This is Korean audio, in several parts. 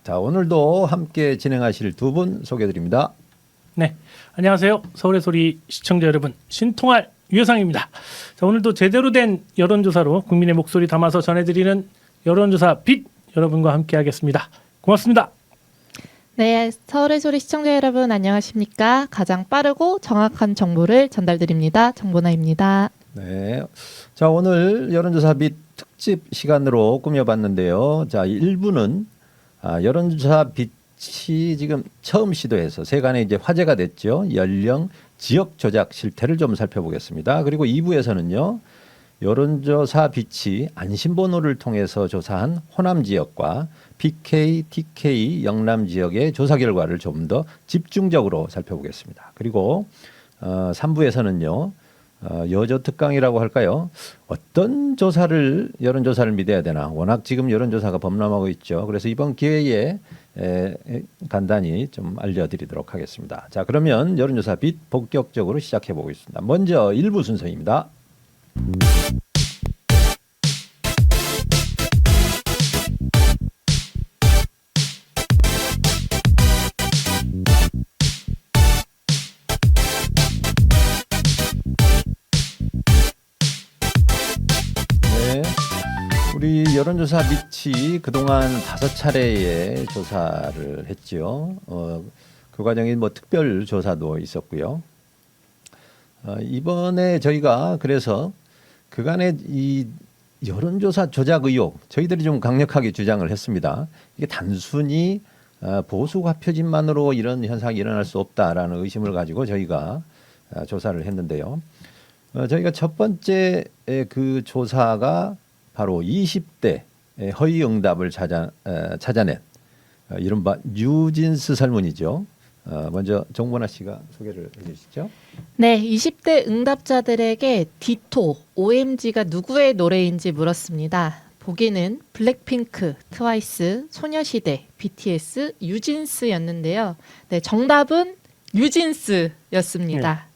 자, 오늘도 함께 진행하실 두 분 소개드립니다. 네, 안녕하세요. 서울의 소리 시청자 여러분, 신통할 유효상입니다. 자, 오늘도 제대로 된 여론조사로 국민의 목소리 담아서 전해드리는 여론조사 빛 여러분과 함께하겠습니다. 고맙습니다. 네, 서울의 소리 시청자 여러분 안녕하십니까? 가장 빠르고 정확한 정보를 전달드립니다. 정보나입니다. 네, 자, 오늘 여론조사 및 특집 시간으로 꾸며봤는데요. 자, 1부는 여론조사 빛이 지금 처음 시도해서 세간에 이제 화제가 됐죠. 연령, 지역 조작 실태를 좀 살펴보겠습니다. 그리고 2부에서는요. 여론조사 빛이 안심번호를 통해서 조사한 호남 지역과 PK, TK 영남 지역의 조사 결과를 좀 더 집중적으로 살펴보겠습니다. 그리고 3부에서는요. 여조특강이라고 할까요? 어떤 여론조사를 믿어야 되나? 워낙 지금 여론조사가 범람하고 있죠. 그래서 이번 기회에 간단히 좀 알려드리도록 하겠습니다. 자, 그러면 여론조사 빛 본격적으로 시작해 보겠습니다. 먼저 1부 순서입니다. 네, 우리 여론조사 빛이 그동안 5차례의 조사를 했죠. 그 과정에 뭐 특별 조사도 있었고요. 이번에 저희가 그래서 그간의 이 여론조사 조작 의혹 저희들이 좀 강력하게 주장을 했습니다. 이게 단순히 보수 과표진만으로 이런 현상이 일어날 수 없다라는 의심을 가지고 저희가 조사를 했는데요. 저희가 첫 번째 그 조사가 바로 20대 허위 응답을 찾아낸 이른바 뉴진스 설문이죠. 먼저 정보나 씨가 소개를 해주시죠. 네, 20대 응답자들에게 디토, OMG가 누구의 노래인지 물었습니다. 보기는 블랙핑크, 트와이스, 소녀시대, BTS, 뉴진스였는데요. 네, 정답은 뉴진스였습니다.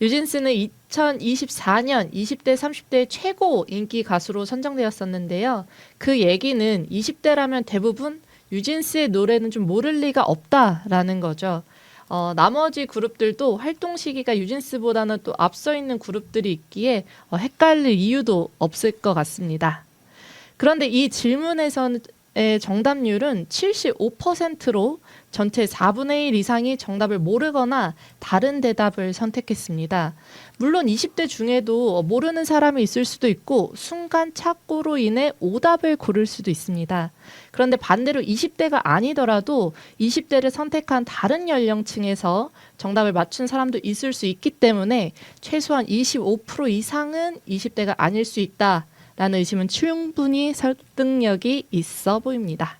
뉴진스는 2024년 20대, 30대 최고 인기 가수로 선정되었었는데요. 그 얘기는 20대라면 대부분 뉴진스의 노래는 좀 모를 리가 없다라는 거죠. 나머지 그룹들도 활동 시기가 뉴진스보다는 또 앞서 있는 그룹들이 있기에 헷갈릴 이유도 없을 것 같습니다. 그런데 이 질문에서의 정답률은 75%로 전체 4분의 1 이상이 정답을 모르거나 다른 대답을 선택했습니다. 물론 20대 중에도 모르는 사람이 있을 수도 있고 순간 착고로 인해 오답을 고를 수도 있습니다. 그런데 반대로 20대가 아니더라도 20대를 선택한 다른 연령층에서 정답을 맞춘 사람도 있을 수 있기 때문에 최소한 25% 이상은 20대가 아닐 수 있다라는 의심은 충분히 설득력이 있어 보입니다.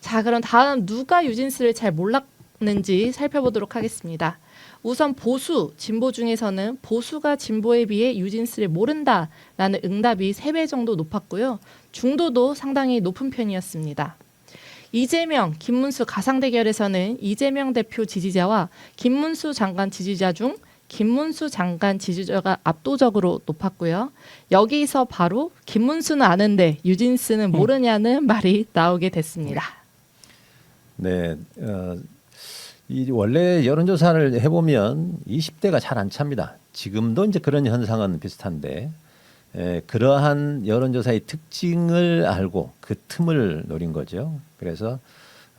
자, 그럼 다음 누가 뉴진스를 잘 몰랐는지 살펴보도록 하겠습니다. 우선 보수, 진보 중에서는 보수가 진보에 비해 뉴진스를 모른다라는 응답이 3배 정도 높았고요. 중도도 상당히 높은 편이었습니다. 이재명, 김문수 가상 대결에서는 이재명 대표 지지자와 김문수 장관 지지자 중 김문수 장관 지지자가 압도적으로 높았고요. 여기서 바로 김문수는 아는데 뉴진스는 모르냐는 말이 나오게 됐습니다. 네, 원래 여론조사를 해보면 20대가 잘 안 찹니다. 지금도 이제 그런 현상은 비슷한데 그러한 여론조사의 특징을 알고 그 틈을 노린 거죠. 그래서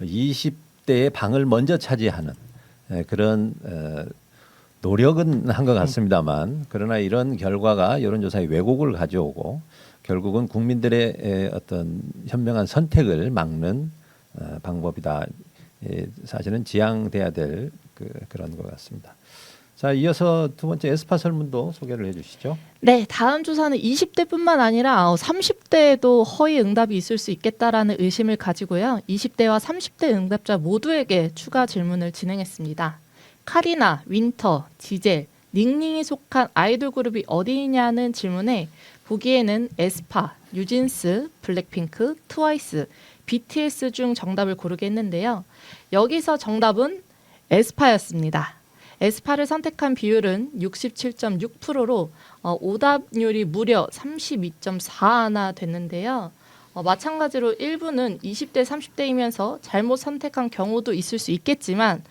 20대의 방을 먼저 차지하는 그런 노력은 한 것 같습니다만 그러나 이런 결과가 여론조사의 왜곡을 가져오고 결국은 국민들의 어떤 현명한 선택을 막는 방법이다. 사실은 지양돼야 될 그런 것 같습니다. 자, 이어서 두 번째 에스파 설문도 소개를 해주시죠. 네, 다음 조사는 20대뿐만 아니라 30대에도 허위 응답이 있을 수 있겠다라는 의심을 가지고요. 20대와 30대 응답자 모두에게 추가 질문을 진행했습니다. 카리나, 윈터, 지젤, 닝닝이 속한 아이돌 그룹이 어디냐는 질문에 보기에는 에스파, 뉴진스, 블랙핑크, 트와이스, BTS 중 정답을 고르게 했는데요. 여기서 정답은 에스파였습니다. 에스파를 선택한 비율은 67.6%로 오답률이 무려 32.41 됐는데요. 마찬가지로 일부는 20대, 30대이면서 잘못 선택한 경우도 있을 수 있겠지만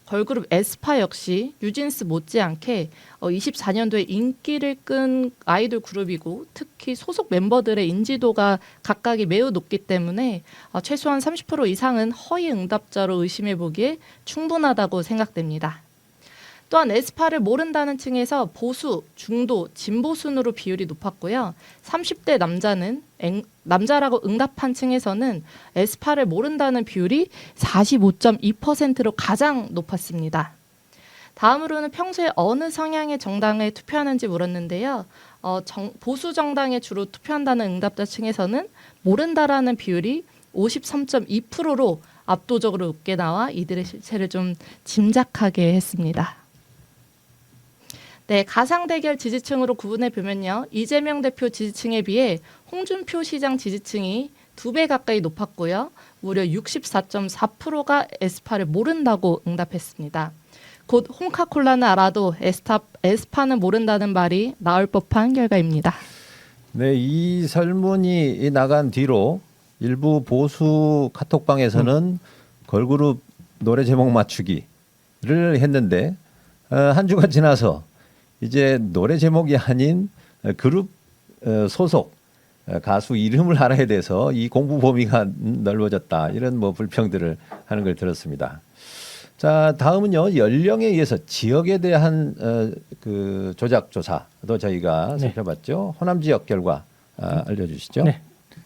걸그룹 에스파 역시 뉴진스 못지않게 24년도에 인기를 끈 아이돌 그룹이고 특히 소속 멤버들의 인지도가 각각이 매우 높기 때문에 최소한 30% 이상은 허위 응답자로 의심해 보기에 충분하다고 생각됩니다. 또한 에스파를 모른다는 층에서 보수, 중도, 진보 순으로 비율이 높았고요. 30대 남자라고 응답한 층에서는 에스파를 모른다는 비율이 45.2%로 가장 높았습니다. 다음으로는 평소에 어느 성향의 정당에 투표하는지 물었는데요. 보수 정당에 주로 투표한다는 응답자 층에서는 모른다라는 비율이 53.2%로 압도적으로 높게 나와 이들의 실체를 좀 짐작하게 했습니다. 네, 가상 대결 지지층으로 구분해 보면요. 이재명 대표 지지층에 비해 홍준표 시장 지지층이 2배 가까이 높았고요. 무려 64.4%가 에스파를 모른다고 응답했습니다. 곧 홍카콜라는 알아도 에스파는 모른다는 말이 나올 법한 결과입니다. 네, 이 설문이 나간 뒤로 일부 보수 카톡방에서는 걸그룹 노래 제목 맞추기를 했는데 한 주가 지나서 이제 노래 제목이 아닌 그룹 소속 가수 이름을 알아야 돼서 이 공부 범위가 넓어졌다, 이런 뭐 불평들을 하는 걸 들었습니다. 자, 다음은요, 연령에 의해서 지역에 대한 그 조작 조사도 저희가 살펴봤죠. 호남 지역 결과 알려주시죠. 네,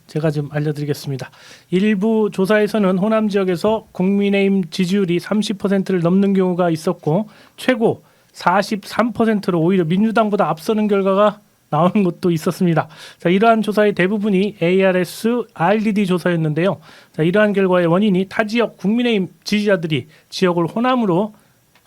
제가 좀 알려드리겠습니다. 일부 조사에서는 호남 지역에서 국민의힘 지지율이 30%를 넘는 경우가 있었고 최고 43%로 오히려 민주당보다 앞서는 결과가 나오는 것도 있었습니다. 자, 이러한 조사의 대부분이 ARS, RDD 조사였는데요. 자, 이러한 결과의 원인이 타 지역 국민의힘 지지자들이 지역을 호남으로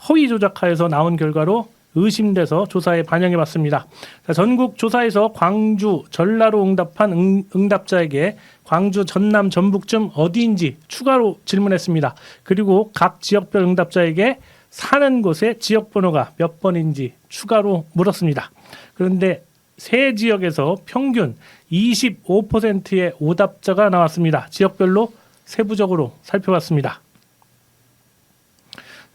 허위 조작하여서 나온 결과로 의심돼서 조사에 반영해봤습니다. 자, 전국 조사에서 광주, 전라로 응답한 응답자에게 광주, 전남, 전북쯤 어디인지 추가로 질문했습니다. 그리고 각 지역별 응답자에게 사는 곳의 지역 번호가 몇 번인지 추가로 물었습니다. 그런데 세 지역에서 평균 25%의 오답자가 나왔습니다. 지역별로 세부적으로 살펴봤습니다.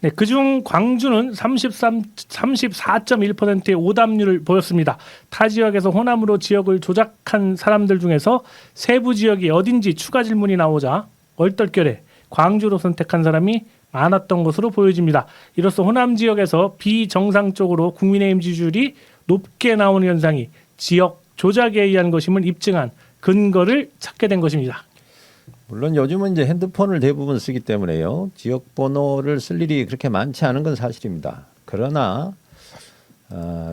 네, 그중 광주는 34.1%의 오답률을 보였습니다. 타 지역에서 호남으로 지역을 조작한 사람들 중에서 세부 지역이 어딘지 추가 질문이 나오자 얼떨결에 광주로 선택한 사람이 많았던 것으로 보여집니다. 이로써 호남 지역에서 비정상적으로 국민의힘 지지율이 높게 나오는 현상이 지역 조작에 의한 것임을 입증한 근거를 찾게 된 것입니다. 물론 요즘은 이제 핸드폰을 대부분 쓰기 때문에요, 지역 번호를 쓸 일이 그렇게 많지 않은 건 사실입니다. 그러나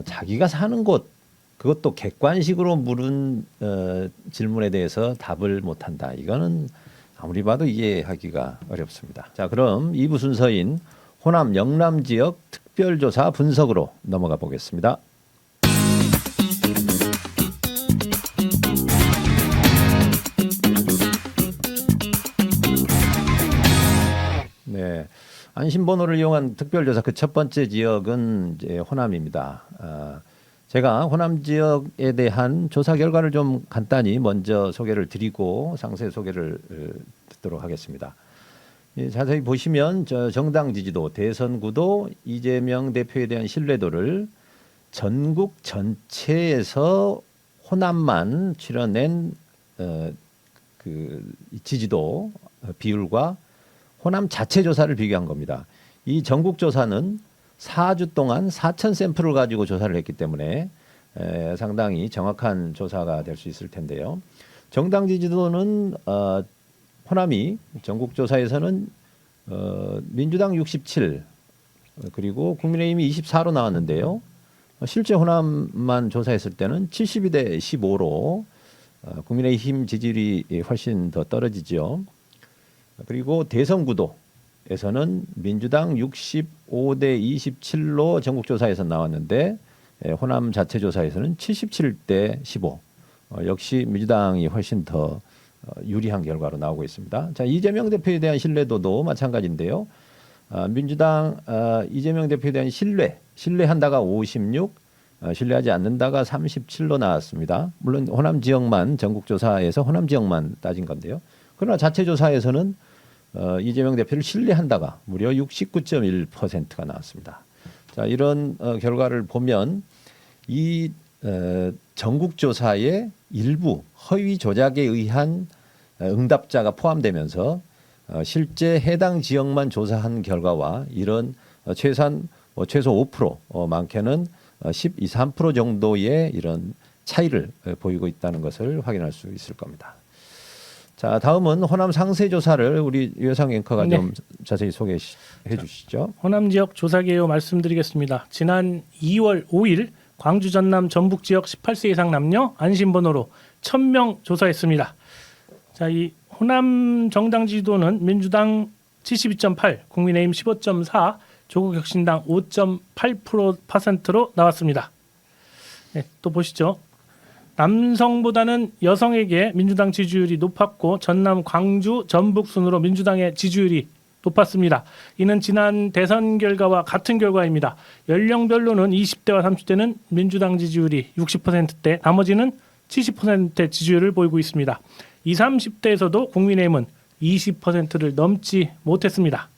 자기가 사는 곳, 그것도 객관식으로 물은 질문에 대해서 답을 못한다, 이거는 아무리 봐도 이해하기가 어렵습니다. 자, 그럼 2부 순서인 호남 영남 지역 특별조사 분석으로 넘어가 보겠습니다. 네, 안심번호를 이용한 특별조사 그 첫 번째 지역은 이제 호남입니다. 제가 호남 지역에 대한 조사 결과를 좀 간단히 먼저 소개를 드리고 상세 소개를 듣도록 하겠습니다. 자세히 보시면 정당 지지도, 대선 구도, 이재명 대표에 대한 신뢰도를 전국 전체에서 호남만 추려낸 그 지지도 비율과 호남 자체 조사를 비교한 겁니다. 이 전국 조사는 4주 동안 4천 샘플을 가지고 조사를 했기 때문에 상당히 정확한 조사가 될 수 있을 텐데요. 정당 지지도는 호남이 전국 조사에서는 민주당 67 그리고 국민의힘이 24로 나왔는데요. 실제 호남만 조사했을 때는 72대 15로 국민의힘 지지율이 훨씬 더 떨어지죠. 그리고 대선 구도에서는 민주당 65대 27로 전국조사에서 나왔는데 호남 자체 조사에서는 77대 15, 역시 민주당이 훨씬 더 유리한 결과로 나오고 있습니다. 자, 이재명 대표에 대한 신뢰도도 마찬가지인데요. 민주당 이재명 대표에 대한 신뢰한다가 56, 신뢰하지 않는다가 37로 나왔습니다. 물론 호남 지역만 전국 조사에서 호남 지역만 따진 건데요. 그러나 자체 조사에서는 이재명 대표를 신뢰한다가 무려 69.1%가 나왔습니다. 자, 이런 결과를 보면 이 전국 조사의 일부 허위 조작에 의한 응답자가 포함되면서 실제 해당 지역만 조사한 결과와 이런 최소 5% 많게는 12, 3% 정도의 이런 차이를 보이고 있다는 것을 확인할 수 있을 겁니다. 자, 다음은 호남 상세 조사를 우리 유해상 앵커가 네. 좀 자세히 소개해 주시죠. 호남 지역 조사 개요 말씀드리겠습니다. 지난 2월 5일 광주, 전남, 전북 지역 18세 이상 남녀 안심번호로 1,000명 조사했습니다. 자, 이 호남 정당 지지도는 민주당 72.8, 국민의힘 15.4, 조국혁신당 5.8%로 나왔습니다. 네, 또 보시죠. 남성보다는 여성에게 민주당 지지율이 높았고 전남, 광주, 전북 순으로 민주당의 지지율이 높았습니다. 이는 지난 대선 결과와 같은 결과입니다. 연령별로는 20대와 30대는 민주당 지지율이 60%대, 나머지는 70%의 지지율을 보이고 있습니다. 20, 30대에서도 국민의힘은 20%를 넘지 못했습니다.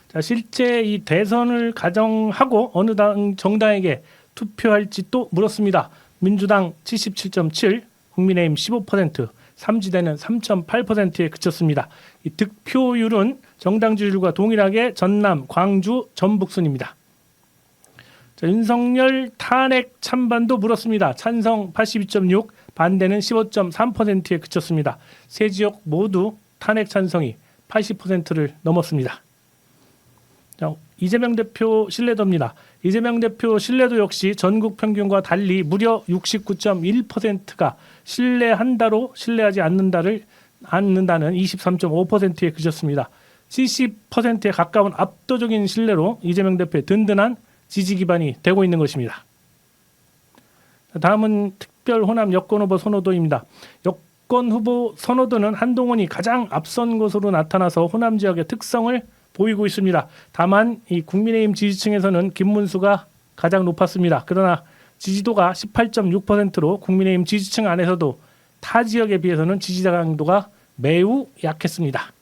자, 실제 이 대선을 가정하고 어느 당 정당에게 투표할지 또 물었습니다. 민주당 77.7, 국민의힘 15%, 삼지대는 3.8%에 그쳤습니다. 이 득표율은 정당 지지율과 동일하게 전남, 광주, 전북 순입니다. 자, 윤석열 탄핵 찬반도 물었습니다. 찬성 82.6, 반대는 15.3%에 그쳤습니다. 세 지역 모두 탄핵 찬성이 80%를 넘었습니다. 자, 이재명 대표 신뢰도입니다. 이재명 대표 신뢰도 역시 전국 평균과 달리 무려 69.1%가 신뢰한다로 신뢰하지 않는다는 23.5%에 그쳤습니다. 70%에 가까운 압도적인 신뢰로 이재명 대표의 든든한 지지 기반이 되고 있는 것입니다. 다음은 특별 호남 여권 후보 선호도입니다. 여권 후보 선호도는 한동훈이 가장 앞선 것으로 나타나서 호남 지역의 특성을 보이고 있습니다. 다만 이 국민의힘 지지층에서는 김문수가 가장 높았습니다. 그러나 지지도가 18.6%로 국민의힘 지지층 안에서도 타 지역에 비해서는 지지 강도가 매우 약했습니다.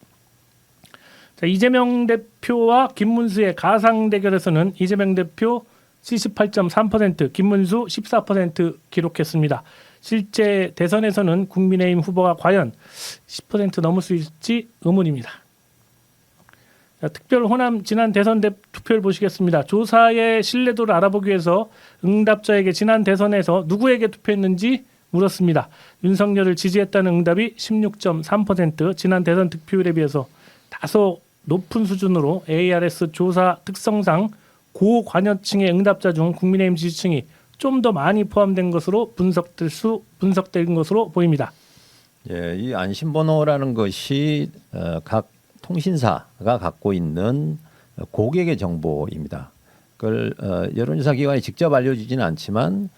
자, 이재명 대표와 김문수의 가상 대결에서는 이재명 대표 78.3%, 김문수 14% 기록했습니다. 실제 대선에서는 국민의힘 후보가 과연 10% 넘을 수 있을지 의문입니다. 자, 특별 호남 지난 대선 투표를 보시겠습니다. 조사의 신뢰도를 알아보기 위해서 응답자에게 지난 대선에서 누구에게 투표했는지 물었습니다. 윤석열을 지지했다는 응답이 16.3%, 지난 대선 득표율에 비해서 다소 높은 수준으로 ARS 조사 특성상 고관여층의 응답자 중 국민의힘 지지층이 좀 더 많이 포함된 것으로 분석된 것으로 보입니다. 예, 이 안심번호라는 것이 각 통신사가 갖고 있는 고객의 정보입니다. 그걸 여론조사 기관이 직접 알려주지는 않지만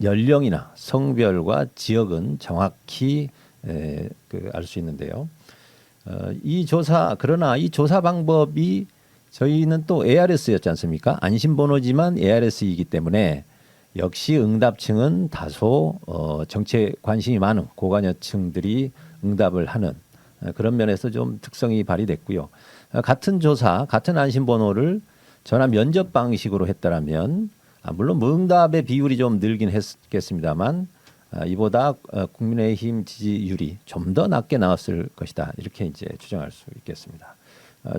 연령이나 성별과 지역은 정확히 알 수 있는데요. 그러나 이 조사 방법이 저희는 또 ARS였지 않습니까? 안심번호지만 ARS이기 때문에 역시 응답층은 다소 정치에 관심이 많은 고관여층들이 응답을 하는 그런 면에서 좀 특성이 발휘됐고요. 같은 조사, 같은 안심번호를 전화 면접 방식으로 했더라면 물론 무응답의 비율이 좀 늘긴 했겠습니다만 이보다 국민의힘 지지율이 좀 더 낮게 나왔을 것이다. 이렇게 이제 추정할 수 있겠습니다.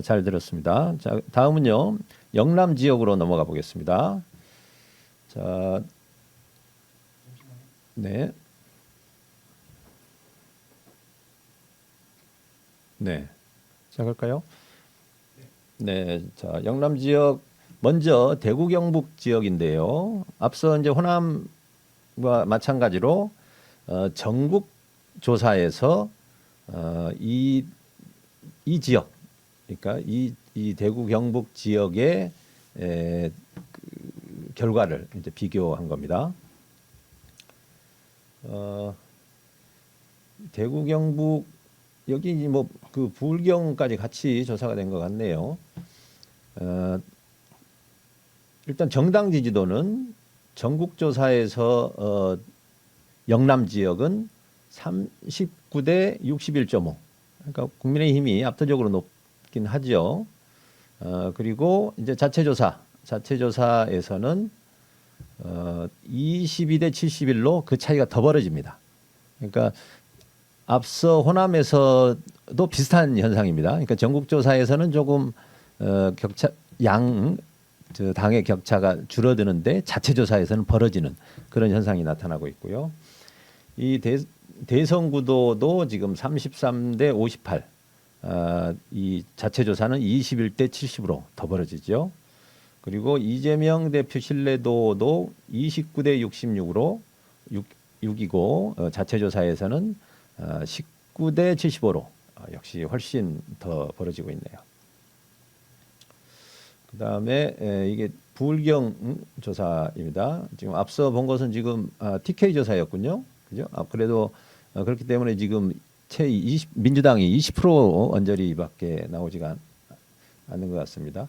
잘 들었습니다. 자, 다음은요. 영남 지역으로 넘어가 보겠습니다. 자, 네. 네. 시작할까요? 네. 자, 영남 지역 먼저 대구 경북 지역인데요. 앞서 이제 호남과 마찬가지로 전국 조사에서 이 지역, 그러니까 이 대구 경북 지역의 결과를 이제 비교한 겁니다. 대구 경북 여기 뭐 그 부울경까지 같이 조사가 된 것 같네요. 일단 정당 지지도는 전국조사에서 영남 지역은 39대 61.5. 그러니까 국민의힘이 압도적으로 높긴 하죠. 그리고 이제 자체조사에서는 22대 71로 그 차이가 더 벌어집니다. 그러니까 앞서 호남에서도 비슷한 현상입니다. 그러니까 전국조사에서는 조금 격차 저 당의 격차가 줄어드는데 자체조사에서는 벌어지는 그런 현상이 나타나고 있고요. 이 대선 구도도 지금 33대 58. 이 자체조사는 21대 70으로 더 벌어지죠. 그리고 이재명 대표 신뢰도도 29대 66으로 6이고 자체조사에서는 19대 75로 역시 훨씬 더 벌어지고 있네요. 그다음에 이게 부울경 조사입니다. 지금 앞서 본 것은 지금 TK 조사였군요. 그죠? 그래도 그렇기 때문에 지금 민주당이 20% 언저리밖에 나오지가 않는 것 같습니다.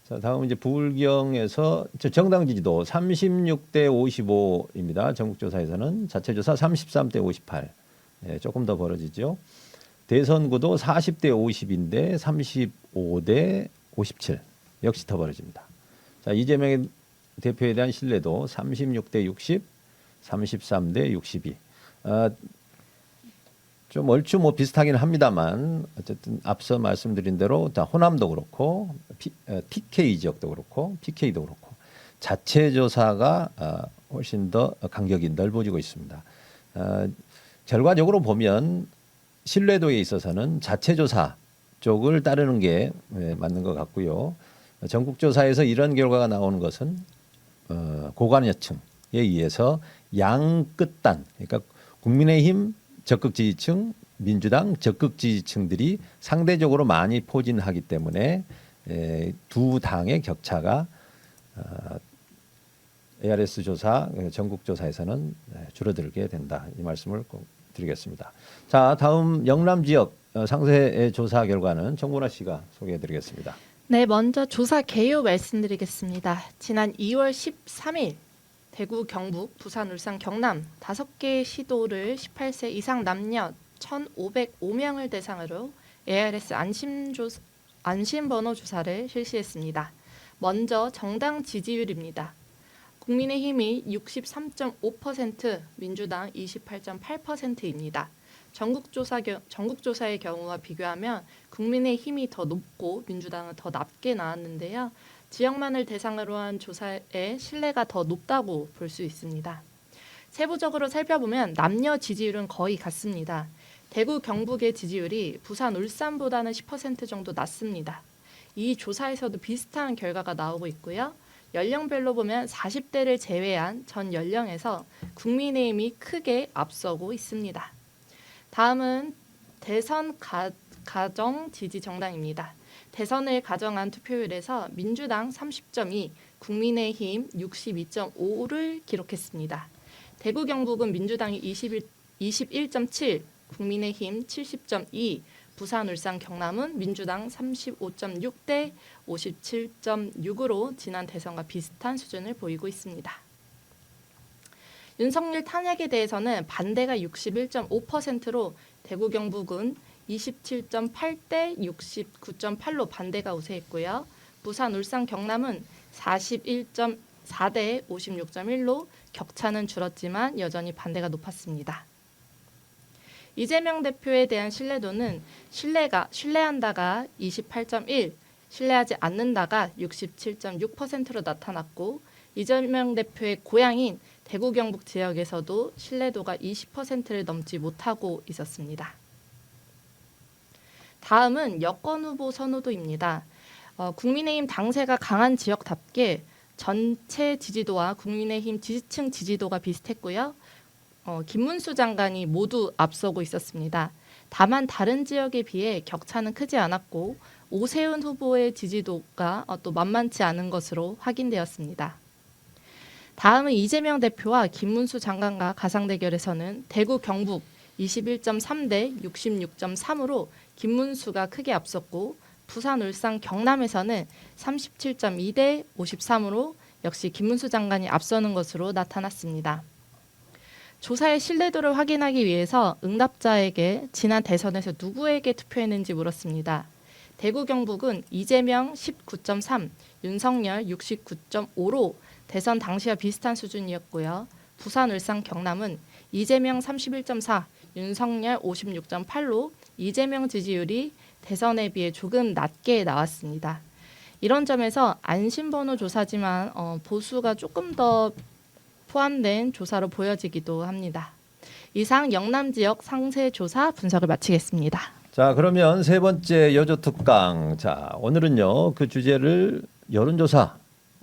자, 다음 이제 부울경에서 정당 지지도 36대 55입니다. 전국조사에서는 자체조사 33대 58. 조금 더 벌어지죠. 대선구도 40대 50인데 35대 57. 역시 더 벌어집니다. 자, 이재명 대표에 대한 신뢰도 36대 60, 33대 62. 좀 얼추 뭐 비슷하긴 합니다만 어쨌든 앞서 말씀드린 대로 호남도 그렇고 TK 지역도 그렇고 PK도 그렇고 자체 조사가 훨씬 더 간격이 넓어지고 있습니다. 결과적으로 보면 신뢰도에 있어서는 자체 조사 쪽을 따르는 게 맞는 것 같고요. 전국조사에서 이런 결과가 나오는 것은 고관여층에 의해서 양끝단, 그러니까 국민의힘 적극 지지층, 민주당 적극 지지층들이 상대적으로 많이 포진하기 때문에 두 당의 격차가 ARS 조사, 전국 조사에서는 줄어들게 된다. 이 말씀을 꼭 드리겠습니다. 자, 다음 영남 지역 상세 조사 결과는 정문아 씨가 소개해드리겠습니다. 네, 먼저 조사 개요 말씀드리겠습니다. 지난 2월 13일 대구, 경북, 부산, 울산, 경남 5개의 시도를 18세 이상 남녀 1,505명을 대상으로 ARS 안심번호 조사를 실시했습니다. 먼저 정당 지지율입니다. 국민의힘이 63.5%, 민주당 28.8%입니다. 전국조사의 경우와 비교하면 국민의힘이 더 높고 민주당은 더 낮게 나왔는데요. 지역만을 대상으로 한 조사의 신뢰가 더 높다고 볼 수 있습니다. 세부적으로 살펴보면 남녀 지지율은 거의 같습니다. 대구, 경북의 지지율이 부산, 울산보다는 10% 정도 낮습니다. 이 조사에서도 비슷한 결과가 나오고 있고요. 연령별로 보면 40대를 제외한 전 연령에서 국민의힘이 크게 앞서고 있습니다. 다음은 대선 가정 지지 정당입니다. 대선을 가정한 투표율에서 민주당 30.2, 국민의힘 62.5를 기록했습니다. 대구, 경북은 민주당이 21.7, 국민의힘 70.2, 부산, 울산, 경남은 민주당 35.6대 57.6으로 지난 대선과 비슷한 수준을 보이고 있습니다. 윤석열 탄핵에 대해서는 반대가 61.5%로 대구, 경북은 27.8대 69.8로 반대가 우세했고요. 부산, 울산, 경남은 41.4대 56.1로 격차는 줄었지만 여전히 반대가 높았습니다. 이재명 대표에 대한 신뢰도는 신뢰한다가 28.1, 신뢰하지 않는다가 67.6%로 나타났고 이재명 대표의 고향인 대구, 경북 지역에서도 신뢰도가 20%를 넘지 못하고 있었습니다. 다음은 여권 후보 선호도입니다. 국민의힘 당세가 강한 지역답게 전체 지지도와 국민의힘 지지층 지지도가 비슷했고요. 김문수 장관이 모두 앞서고 있었습니다. 다만 다른 지역에 비해 격차는 크지 않았고 오세훈 후보의 지지도가 또 만만치 않은 것으로 확인되었습니다. 다음은 이재명 대표와 김문수 장관과 가상 대결에서는 대구, 경북 21.3대 66.3으로 김문수가 크게 앞섰고 부산, 울산, 경남에서는 37.2대 53으로 역시 김문수 장관이 앞서는 것으로 나타났습니다. 조사의 신뢰도를 확인하기 위해서 응답자에게 지난 대선에서 누구에게 투표했는지 물었습니다. 대구 경북은 이재명 19.3, 윤석열 69.5로 대선 당시와 비슷한 수준이었고요. 부산, 울산, 경남은 이재명 31.4, 윤석열 56.8로 이재명 지지율이 대선에 비해 조금 낮게 나왔습니다. 이런 점에서 안심번호 조사지만 보수가 조금 더 포함된 조사로 보여지기도 합니다. 이상 영남 지역 상세 조사 분석을 마치겠습니다. 자, 그러면 세 번째 여조 특강. 자, 오늘은요. 그 주제를 여론조사.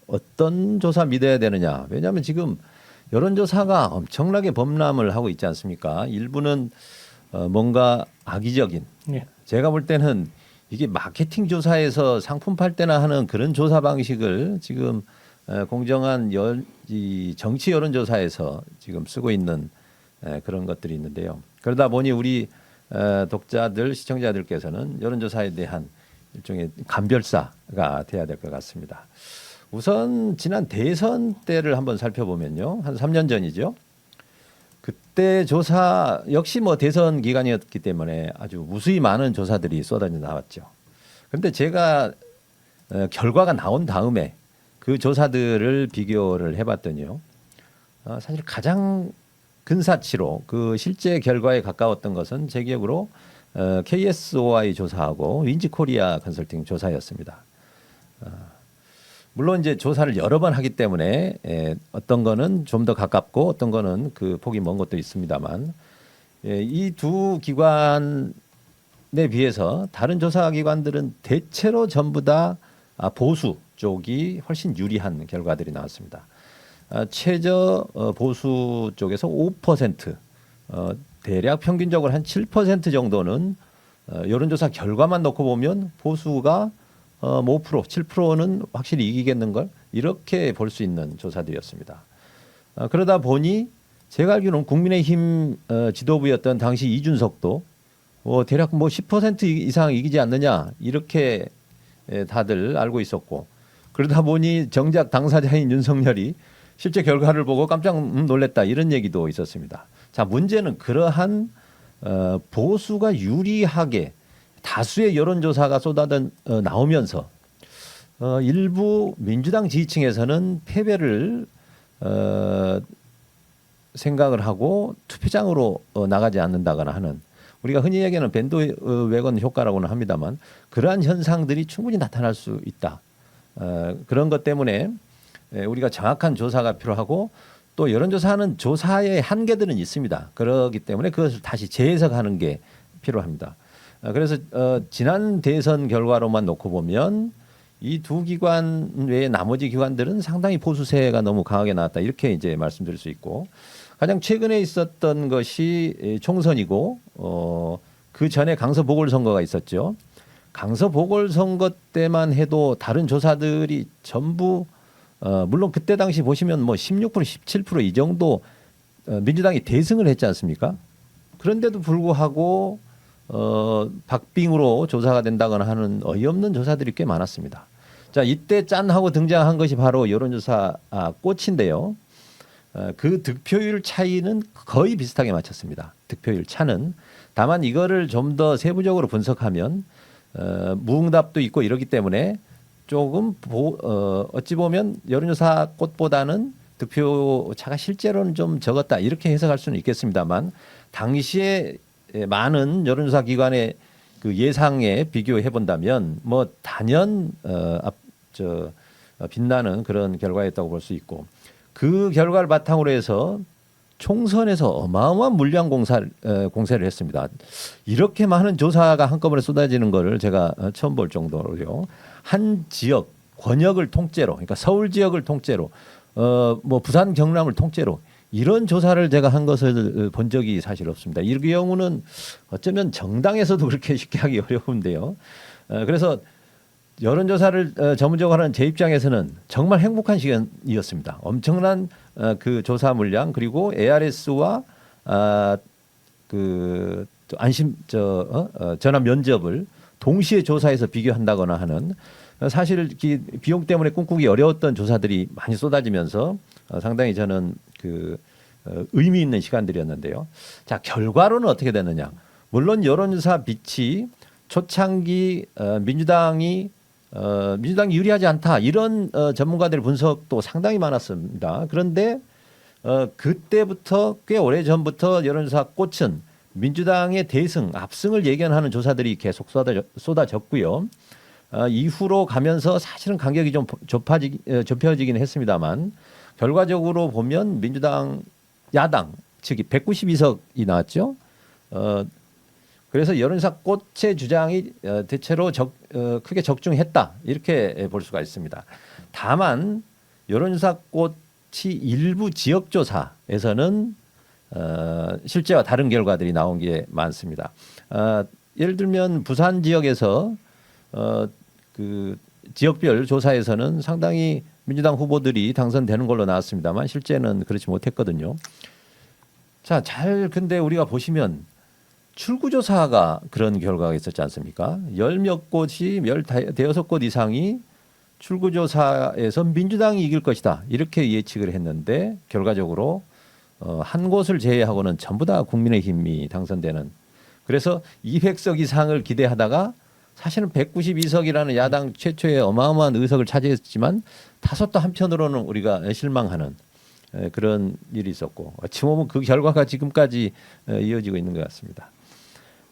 어떤 조사 믿어야 되느냐. 왜냐하면 지금 여론조사가 엄청나게 범람을 하고 있지 않습니까? 일부는 뭔가 악의적인. 예. 제가 볼 때는 이게 마케팅 조사에서 상품 팔 때나 하는 그런 조사 방식을 지금 공정한 이 정치 여론조사에서 지금 쓰고 있는 그런 것들이 있는데요. 그러다 보니 우리 독자들, 시청자들께서는 여론조사에 대한 일종의 감별사가 돼야 될 것 같습니다. 우선 지난 대선 때를 한번 살펴보면요. 한 3년 전이죠. 그때 조사 역시 뭐 대선 기간이었기 때문에 아주 무수히 많은 조사들이 쏟아져 나왔죠. 그런데 제가 결과가 나온 다음에 그 조사들을 비교를 해봤더니요. 사실 가장 근사치로 그 실제 결과에 가까웠던 것은 제 기억으로 KSOI 조사하고 윈지코리아 컨설팅 조사였습니다. 물론 이제 조사를 여러 번 하기 때문에 어떤 거는 좀 더 가깝고 어떤 거는 그 폭이 먼 것도 있습니다만 이 두 기관에 비해서 다른 조사 기관들은 대체로 전부 다 보수 쪽이 훨씬 유리한 결과들이 나왔습니다. 최저 보수 쪽에서 5%, 대략 평균적으로 한 7% 정도는 여론조사 결과만 놓고 보면 보수가 5%, 7%는 확실히 이기겠는 걸 이렇게 볼 수 있는 조사들이었습니다. 그러다 보니 제가 알기로는 국민의힘 지도부였던 당시 이준석도 대략 뭐 10% 이상 이기지 않느냐 이렇게 다들 알고 있었고 그러다 보니 정작 당사자인 윤석열이 실제 결과를 보고 깜짝 놀랐다 이런 얘기도 있었습니다. 자, 문제는 그러한 보수가 유리하게 다수의 여론조사가 나오면서 일부 민주당 지지층에서는 패배를 생각을 하고 투표장으로 나가지 않는다거나 하는 우리가 흔히 얘기하는 밴드웨건 효과라고는 합니다만 그러한 현상들이 충분히 나타날 수 있다. 그런 것 때문에 우리가 정확한 조사가 필요하고 또 여론조사하는 조사의 한계들은 있습니다. 그렇기 때문에 그것을 다시 재해석하는 게 필요합니다. 그래서 지난 대선 결과로만 놓고 보면 이 두 기관 외에 나머지 기관들은 상당히 보수세가 너무 강하게 나왔다 이렇게 이제 말씀드릴 수 있고 가장 최근에 있었던 것이 총선이고 그 전에 강서 보궐선거가 있었죠. 강서 보궐선거 때만 해도 다른 조사들이 전부 물론 그때 당시 보시면 뭐 16%, 17% 이 정도 민주당이 대승을 했지 않습니까? 그런데도 불구하고 박빙으로 조사가 된다거나 하는 어이없는 조사들이 꽤 많았습니다. 자, 이때 짠 하고 등장한 것이 바로 여론조사 꽃인데요. 그 득표율 차이는 거의 비슷하게 맞췄습니다. 득표율 차는. 다만 이거를 좀 더 세부적으로 분석하면 무응답도 있고 이러기 때문에 조금 어찌 보면 여론조사 꽃보다는 득표 차가 실제로는 좀 적었다 이렇게 해석할 수는 있겠습니다만 당시에 많은 여론조사 기관의 그 예상에 비교해 본다면 뭐 단연 빛나는 그런 결과였다고 볼 수 있고 그 결과를 바탕으로 해서 총선에서 어마어마한 물량 공세를 했습니다. 이렇게 많은 조사가 한꺼번에 쏟아지는 거를 제가 처음 볼 정도로요. 한 지역 권역을 통째로 그러니까 서울 지역을 통째로 뭐 부산 경남을 통째로 이런 조사를 제가 한 것을 본 적이 사실 없습니다. 이 경우는 어쩌면 정당에서도 그렇게 쉽게 하기 어려운데요. 그래서 여론조사를 전문적으로 하는 제 입장에서는 정말 행복한 시간이었습니다. 엄청난 그 조사 물량 그리고 ARS와 그 안심 전화 면접을 동시에 조사해서 비교한다거나 하는 사실 비용 때문에 꿈꾸기 어려웠던 조사들이 많이 쏟아지면서 상당히 저는 의미 있는 시간들이었는데요. 자, 결과로는 어떻게 됐느냐? 물론 여론조사 빛이 초창기 민주당이 유리하지 않다 이런 전문가들의 분석도 상당히 많았습니다. 그런데 그때부터 꽤 오래 전부터 여론조사 꽃은 민주당의 대승, 압승을 예견하는 조사들이 계속 쏟아졌고요. 이후로 가면서 사실은 간격이 좀 좁혀지긴 했습니다만 결과적으로 보면 민주당 야당 측이 192석이 나왔죠. 그래서 여론조사 꽃의 주장이 대체로 크게 적중했다 이렇게 볼 수가 있습니다. 다만 여론조사 꽃이 일부 지역조사에서는 실제와 다른 결과들이 나온 게 많습니다. 예를 들면 부산 지역에서 그 지역별 조사에서는 상당히 민주당 후보들이 당선되는 걸로 나왔습니다만 실제는 그렇지 못했거든요. 자, 근데 우리가 보시면 출구조사가 그런 결과가 있었지 않습니까? 열몇 곳이 15곳 이상이 출구조사에서 민주당이 이길 것이다 이렇게 예측을 했는데 결과적으로 한 곳을 제외하고는 전부 다 국민의힘이 당선되는, 그래서 200석 이상을 기대하다가 사실은 192석이라는 야당 최초의 어마어마한 의석을 차지했지만 다소 또 한편으로는 우리가 실망하는 그런 일이 있었고 어찌 보면 그 결과가 지금까지 이어지고 있는 것 같습니다.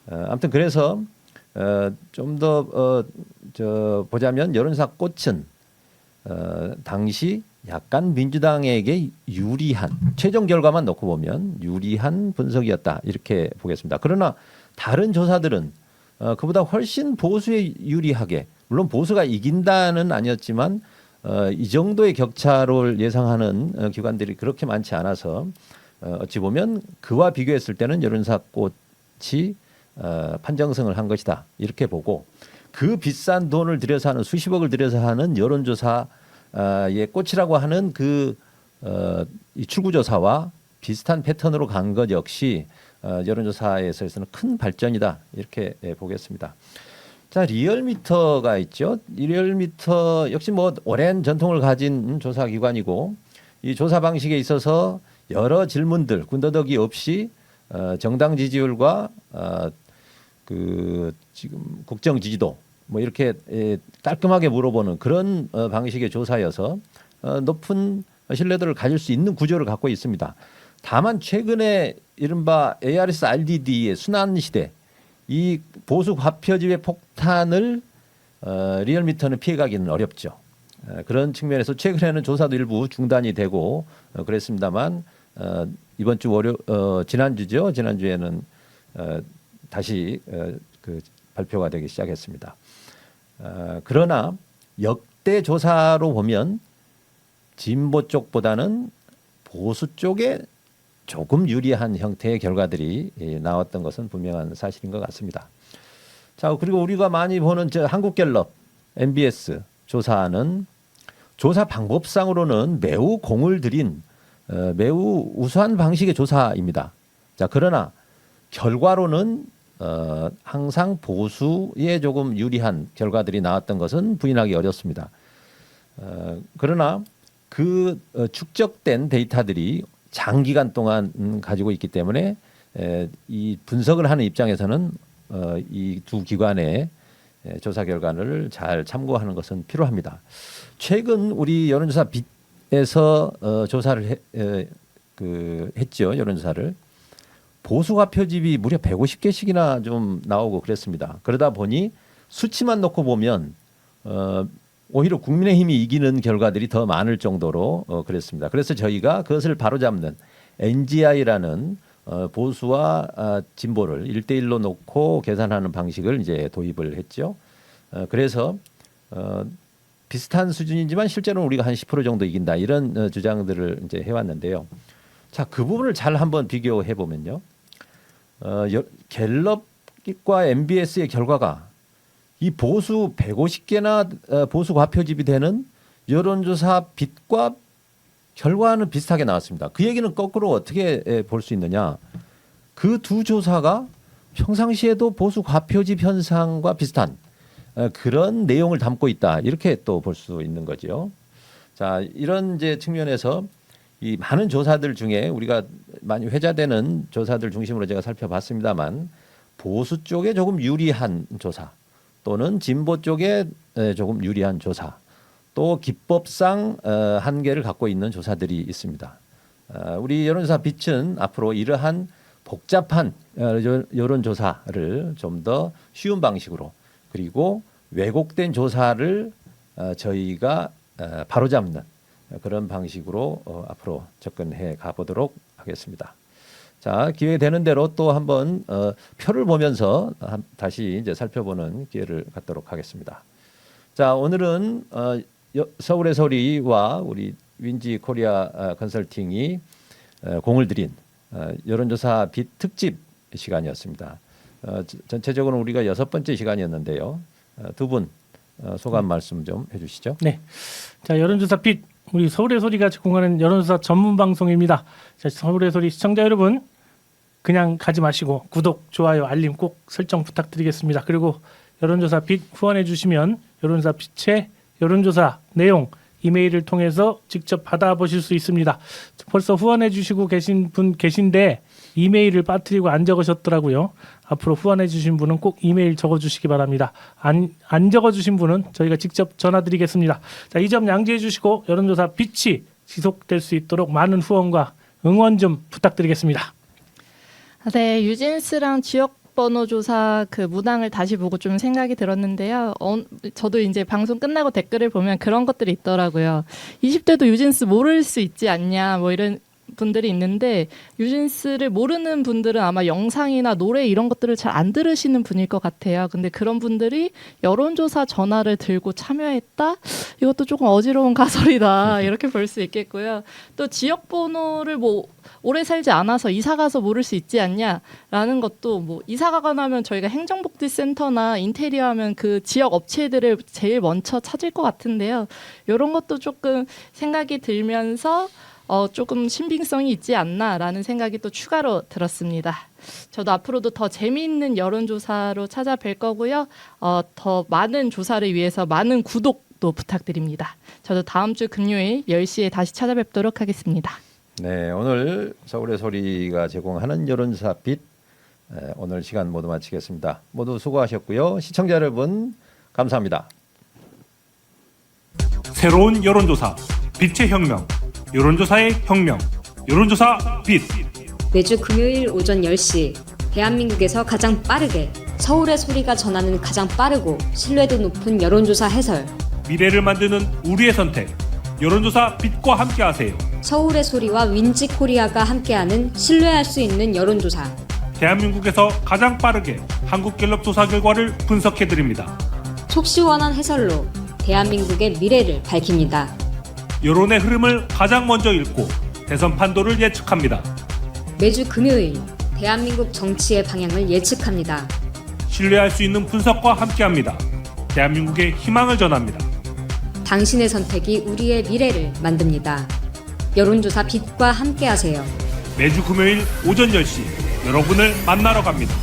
아무튼 그래서 좀 더 보자면 여론조사 꽃은 당시 약간 민주당에게 유리한, 최종 결과만 놓고 보면 유리한 분석이었다 이렇게 보겠습니다. 그러나 다른 조사들은 그보다 훨씬 보수에 유리하게, 물론 보수가 이긴다는 아니었지만 이 정도의 격차를 예상하는 기관들이 그렇게 많지 않아서 어찌 보면 그와 비교했을 때는 여론조사 꽃이 판정승을 한 것이다 이렇게 보고, 그 비싼 돈을 들여서 하는, 수십억을 들여서 하는 여론조사의 꽃이라고 하는 이 출구조사와 비슷한 패턴으로 간 것 역시 여론조사에서는 큰 발전이다 이렇게 보겠습니다. 자, 리얼미터가 있죠. 리얼미터 역시 뭐 오랜 전통을 가진 조사기관이고 이 조사 방식에 있어서 여러 질문들 군더더기 없이 정당 지지율과 지금 국정 지지도 뭐 이렇게 깔끔하게 물어보는 그런 방식의 조사여서 높은 신뢰도를 가질 수 있는 구조를 갖고 있습니다. 다만 최근에 이른바 ARS RDD의 순환 시대, 이 보수 과표집의 폭탄을 리얼미터는 피해가기는 어렵죠. 그런 측면에서 최근에는 조사도 일부 중단이 되고 그랬습니다만 이번 주 지난주죠. 지난주에는 다시 발표가 되기 시작했습니다. 그러나 역대 조사로 보면 진보 쪽보다는 보수 쪽에 조금 유리한 형태의 결과들이 나왔던 것은 분명한 사실인 것 같습니다. 자, 그리고 우리가 많이 보는 한국갤럽, MBS 조사는 조사 방법상으로는 매우 공을 들인 매우 우수한 방식의 조사입니다. 자, 그러나 결과로는 항상 보수에 조금 유리한 결과들이 나왔던 것은 부인하기 어렵습니다. 그러나 그 축적된 데이터들이 장기간 동안 가지고 있기 때문에 이 분석을 하는 입장에서는 이 두 기관의 조사 결과를 잘 참고하는 것은 필요합니다. 최근 우리 여론조사 빛에서 조사를 했죠. 여론조사를. 보수화 표집이 무려 150개씩이나 좀 나오고 그랬습니다. 그러다 보니 수치만 놓고 보면 오히려 국민의힘이 이기는 결과들이 더 많을 정도로 그랬습니다. 그래서 저희가 그것을 바로잡는 NGI라는 보수와 진보를 1대1로 놓고 계산하는 방식을 이제 도입을 했죠. 그래서 비슷한 수준이지만 실제로는 우리가 한 10% 정도 이긴다 이런 주장들을 이제 해왔는데요. 자, 그 부분을 잘 한번 비교해 보면요. 갤럽과 MBS의 결과가 이 보수 150개나 보수 과표집이 되는 여론조사 빛과 결과는 비슷하게 나왔습니다. 그 얘기는 거꾸로 어떻게 볼 수 있느냐. 그 두 조사가 평상시에도 보수 과표집 현상과 비슷한 그런 내용을 담고 있다 이렇게 또 볼 수 있는 거죠. 자, 이런 이제 측면에서 이 많은 조사들 중에 우리가 많이 회자되는 조사들 중심으로 제가 살펴봤습니다만 보수 쪽에 조금 유리한 조사 또는 진보 쪽에 조금 유리한 조사 또 기법상 한계를 갖고 있는 조사들이 있습니다. 우리 여론조사 빛은 앞으로 이러한 복잡한 여론조사를 좀 더 쉬운 방식으로 그리고 왜곡된 조사를 저희가 바로잡는 그런 방식으로 앞으로 접근해 가보도록 하겠습니다. 자, 기회 되는 대로 또 한번 표를 보면서 다시 이제 살펴보는 기회를 갖도록 하겠습니다. 자, 오늘은 서울의 소리와 우리 윈지 코리아 컨설팅이 공을 들인 여론조사 빛 특집 시간이었습니다. 전체적으로 우리가 6번째 시간이었는데요. 두 분 소감 말씀 좀 해주시죠. 네. 자, 여론조사 빛 우리 서울의 소리가 제공하는 여론조사 전문 방송입니다. 자, 서울의 소리 시청자 여러분 그냥 가지 마시고 구독, 좋아요, 알림 꼭 설정 부탁드리겠습니다. 그리고 여론조사 빛 후원해 주시면 여론조사 빛의 여론조사 내용 이메일을 통해서 직접 받아보실 수 있습니다. 벌써 후원해 주시고 계신 분 계신데 이메일을 빠뜨리고 안 적으셨더라고요. 앞으로 후원해 주신 분은 꼭 이메일 적어주시기 바랍니다. 안 적어주신 분은 저희가 직접 전화드리겠습니다. 자, 이 점 양지해 주시고 여론조사 빛이 지속될 수 있도록 많은 후원과 응원 좀 부탁드리겠습니다. 네, 유진스랑 지역번호 조사 그 문항을 다시 보고 좀 생각이 들었는데요. 저도 이제 방송 끝나고 댓글을 보면 그런 것들이 있더라고요. 20대도 유진스 모를 수 있지 않냐 뭐 이런 분들이 있는데 유진스를 모르는 분들은 아마 영상이나 노래 이런 것들을 잘 안 들으시는 분일 것 같아요. 근데 그런 분들이 여론조사 전화를 들고 참여했다? 이것도 조금 어지러운 가설이다. 이렇게 볼 수 있겠고요. 또 지역번호를 뭐 오래 살지 않아서 이사 가서 모를 수 있지 않냐라는 것도 뭐 이사 가거나 하면 저희가 행정복지센터나 인테리어 하면 그 지역 업체들을 제일 먼저 찾을 것 같은데요. 이런 것도 조금 생각이 들면서 조금 신빙성이 있지 않나라는 생각이 또 추가로 들었습니다. 저도 앞으로도 더 재미있는 여론조사로 찾아뵐 거고요. 더 많은 조사를 위해서 많은 구독도 부탁드립니다. 저도 다음 주 금요일 10시에 다시 찾아뵙도록 하겠습니다. 네, 오늘 서울의 소리가 제공하는 여론조사 빛 오늘 시간 모두 마치겠습니다. 모두 수고하셨고요. 시청자 여러분 감사합니다. 새로운 여론조사 빛의 혁명, 여론조사의 혁명, 여론조사 빛. 매주 금요일 오전 10시 대한민국에서 가장 빠르게 서울의 소리가 전하는 가장 빠르고 신뢰도 높은 여론조사 해설, 미래를 만드는 우리의 선택, 여론조사 빛과 함께하세요. 서울의 소리와 윈지 코리아가 함께하는 신뢰할 수 있는 여론조사. 대한민국에서 가장 빠르게 한국갤럽 조사 결과를 분석해드립니다. 속 시원한 해설로 대한민국의 미래를 밝힙니다. 여론의 흐름을 가장 먼저 읽고 대선 판도를 예측합니다. 매주 금요일 대한민국 정치의 방향을 예측합니다. 신뢰할 수 있는 분석과 함께합니다. 대한민국의 희망을 전합니다. 당신의 선택이 우리의 미래를 만듭니다. 여론조사 빛과 함께하세요. 매주 금요일 오전 10시 여러분을 만나러 갑니다.